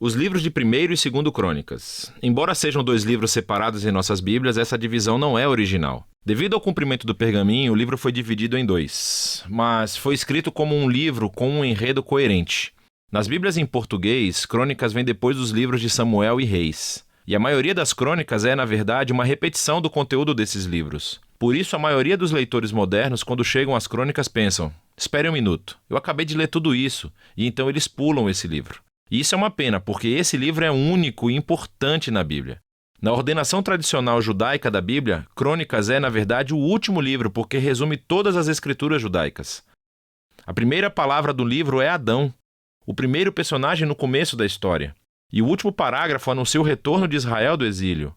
Os livros de 1º e 2º Crônicas. Embora sejam 2 livros separados em nossas Bíblias, essa divisão não é original. Devido ao cumprimento do pergaminho, o livro foi dividido em 2, mas foi escrito como um livro com um enredo coerente. Nas Bíblias em português, Crônicas vem depois dos livros de Samuel e Reis. E a maioria das crônicas é, na verdade, uma repetição do conteúdo desses livros. Por isso, a maioria dos leitores modernos, quando chegam às crônicas, pensam: espere um minuto, eu acabei de ler tudo isso, e então eles pulam esse livro. E isso é uma pena, porque esse livro é único e importante na Bíblia. Na ordenação tradicional judaica da Bíblia, Crônicas é, na verdade, o último livro, porque resume todas as escrituras judaicas. A primeira palavra do livro é Adão, o primeiro personagem no começo da história. E o último parágrafo anuncia o retorno de Israel do exílio.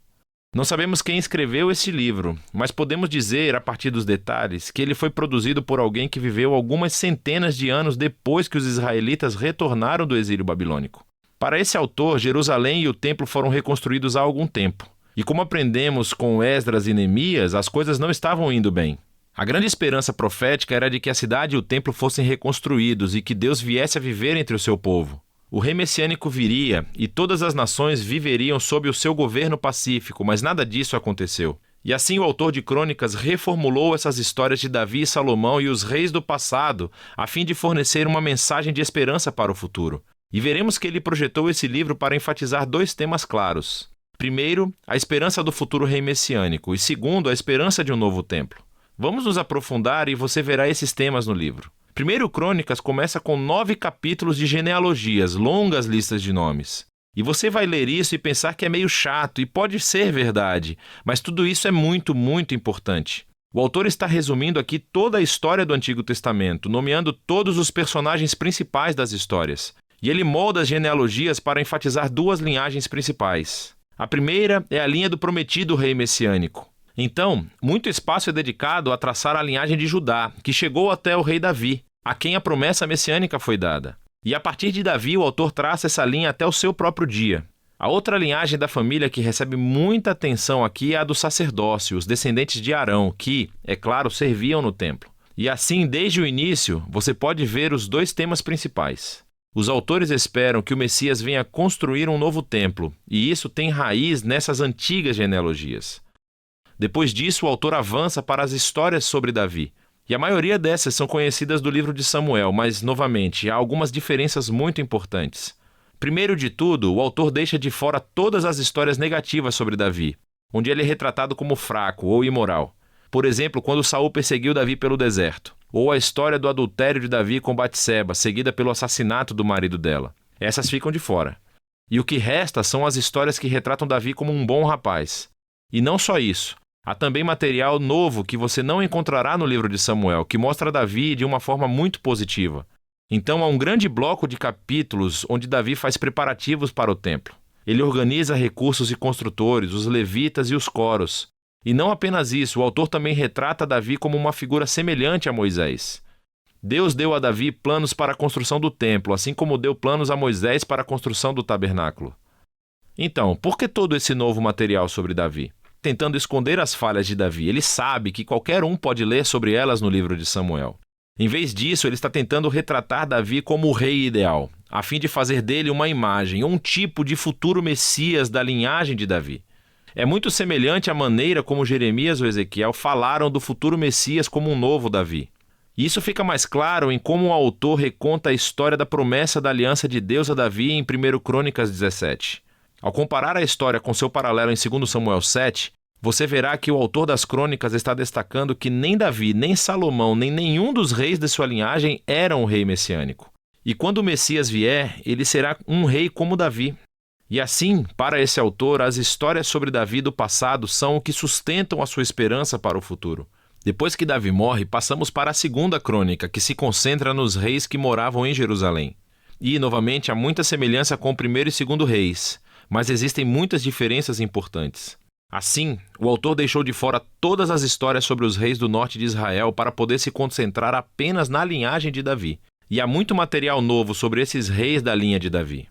Não sabemos quem escreveu esse livro, mas podemos dizer, a partir dos detalhes, que ele foi produzido por alguém que viveu algumas centenas de anos depois que os israelitas retornaram do exílio babilônico. Para esse autor, Jerusalém e o templo foram reconstruídos há algum tempo. E como aprendemos com Esdras e Neemias, as coisas não estavam indo bem. A grande esperança profética era de que a cidade e o templo fossem reconstruídos e que Deus viesse a viver entre o seu povo. O rei messiânico viria e todas as nações viveriam sob o seu governo pacífico, mas nada disso aconteceu. E assim o autor de Crônicas reformulou essas histórias de Davi e Salomão e os reis do passado, a fim de fornecer uma mensagem de esperança para o futuro. E veremos que ele projetou esse livro para enfatizar 2 temas claros. Primeiro, a esperança do futuro rei messiânico, e segundo, a esperança de um novo templo. Vamos nos aprofundar e você verá esses temas no livro. 1º Crônicas começa com 9 capítulos de genealogias, longas listas de nomes. E você vai ler isso e pensar que é meio chato, e pode ser verdade, mas tudo isso é muito, muito importante. O autor está resumindo aqui toda a história do Antigo Testamento, nomeando todos os personagens principais das histórias. E ele molda as genealogias para enfatizar 2 linhagens principais. A primeira é a linha do prometido rei messiânico. Então, muito espaço é dedicado a traçar a linhagem de Judá, que chegou até o rei Davi, a quem a promessa messiânica foi dada. E a partir de Davi, o autor traça essa linha até o seu próprio dia. A outra linhagem da família que recebe muita atenção aqui é a do sacerdócio, os descendentes de Arão, que, é claro, serviam no templo. E assim, desde o início, você pode ver os 2 temas principais. Os autores esperam que o Messias venha construir um novo templo, e isso tem raiz nessas antigas genealogias. Depois disso, o autor avança para as histórias sobre Davi. E a maioria dessas são conhecidas do livro de Samuel, mas, novamente, há algumas diferenças muito importantes. Primeiro de tudo, o autor deixa de fora todas as histórias negativas sobre Davi, onde ele é retratado como fraco ou imoral. Por exemplo, quando Saul perseguiu Davi pelo deserto, ou a história do adultério de Davi com Batseba, seguida pelo assassinato do marido dela. Essas ficam de fora. E o que resta são as histórias que retratam Davi como um bom rapaz. E não só isso. Há também material novo que você não encontrará no livro de Samuel, que mostra Davi de uma forma muito positiva. Então há um grande bloco de capítulos onde Davi faz preparativos para o templo. Ele organiza recursos e construtores, os levitas e os coros. E não apenas isso, o autor também retrata Davi como uma figura semelhante a Moisés. Deus deu a Davi planos para a construção do templo, assim como deu planos a Moisés para a construção do tabernáculo. Então, por que todo esse novo material sobre Davi? Tentando esconder as falhas de Davi, ele sabe que qualquer um pode ler sobre elas no livro de Samuel. Em vez disso, ele está tentando retratar Davi como o rei ideal, a fim de fazer dele uma imagem, um tipo de futuro Messias da linhagem de Davi. É muito semelhante à maneira como Jeremias ou Ezequiel falaram do futuro Messias como um novo Davi. E isso fica mais claro em como o autor reconta a história da promessa da aliança de Deus a Davi em 1 Crônicas 17. Ao comparar a história com seu paralelo em 2 Samuel 7, você verá que o autor das crônicas está destacando que nem Davi, nem Salomão, nem nenhum dos reis de sua linhagem eram um rei messiânico. E quando o Messias vier, ele será um rei como Davi. E assim, para esse autor, as histórias sobre Davi do passado são o que sustentam a sua esperança para o futuro. Depois que Davi morre, passamos para a 2ª crônica, que se concentra nos reis que moravam em Jerusalém. E, novamente, há muita semelhança com o 1º e 2º reis, mas existem muitas diferenças importantes. Assim, o autor deixou de fora todas as histórias sobre os reis do norte de Israel para poder se concentrar apenas na linhagem de Davi. E há muito material novo sobre esses reis da linha de Davi.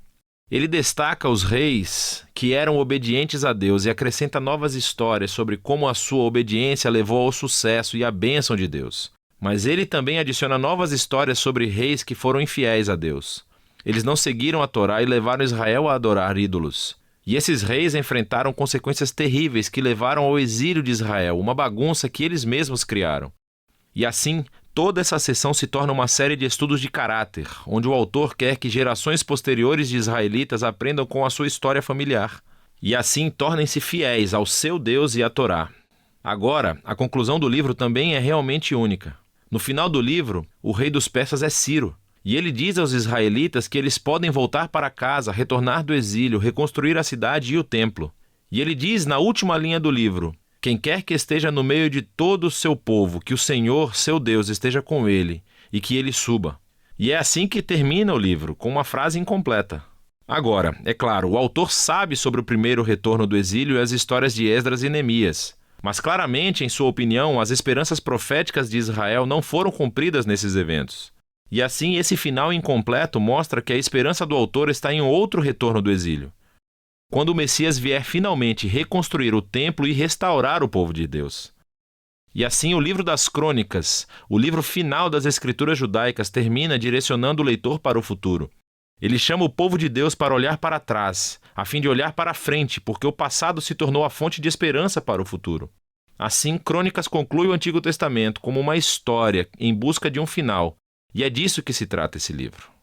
Ele destaca os reis que eram obedientes a Deus e acrescenta novas histórias sobre como a sua obediência levou ao sucesso e à bênção de Deus. Mas ele também adiciona novas histórias sobre reis que foram infiéis a Deus. eles não seguiram a Torá e levaram Israel a adorar ídolos. E esses reis enfrentaram consequências terríveis que levaram ao exílio de Israel, uma bagunça que eles mesmos criaram. E assim, toda essa sessão se torna uma série de estudos de caráter, onde o autor quer que gerações posteriores de israelitas aprendam com a sua história familiar. E assim tornem-se fiéis ao seu Deus e à Torá. Agora, a conclusão do livro também é realmente única. No final do livro, o rei dos persas é Ciro. E ele diz aos israelitas que eles podem voltar para casa, retornar do exílio, reconstruir a cidade e o templo. E ele diz na última linha do livro: quem quer que esteja no meio de todo o seu povo, que o Senhor, seu Deus, esteja com ele e que ele suba. E é assim que termina o livro, com uma frase incompleta. Agora, é claro, o autor sabe sobre o primeiro retorno do exílio e as histórias de Esdras e Neemias. Mas claramente, em sua opinião, as esperanças proféticas de Israel não foram cumpridas nesses eventos. E assim, esse final incompleto mostra que a esperança do autor está em outro retorno do exílio. Quando o Messias vier finalmente reconstruir o templo e restaurar o povo de Deus. E assim, o livro das Crônicas, o livro final das Escrituras judaicas, termina direcionando o leitor para o futuro. Ele chama o povo de Deus para olhar para trás, a fim de olhar para a frente, porque o passado se tornou a fonte de esperança para o futuro. Assim, Crônicas conclui o Antigo Testamento como uma história em busca de um final, e é disso que se trata esse livro.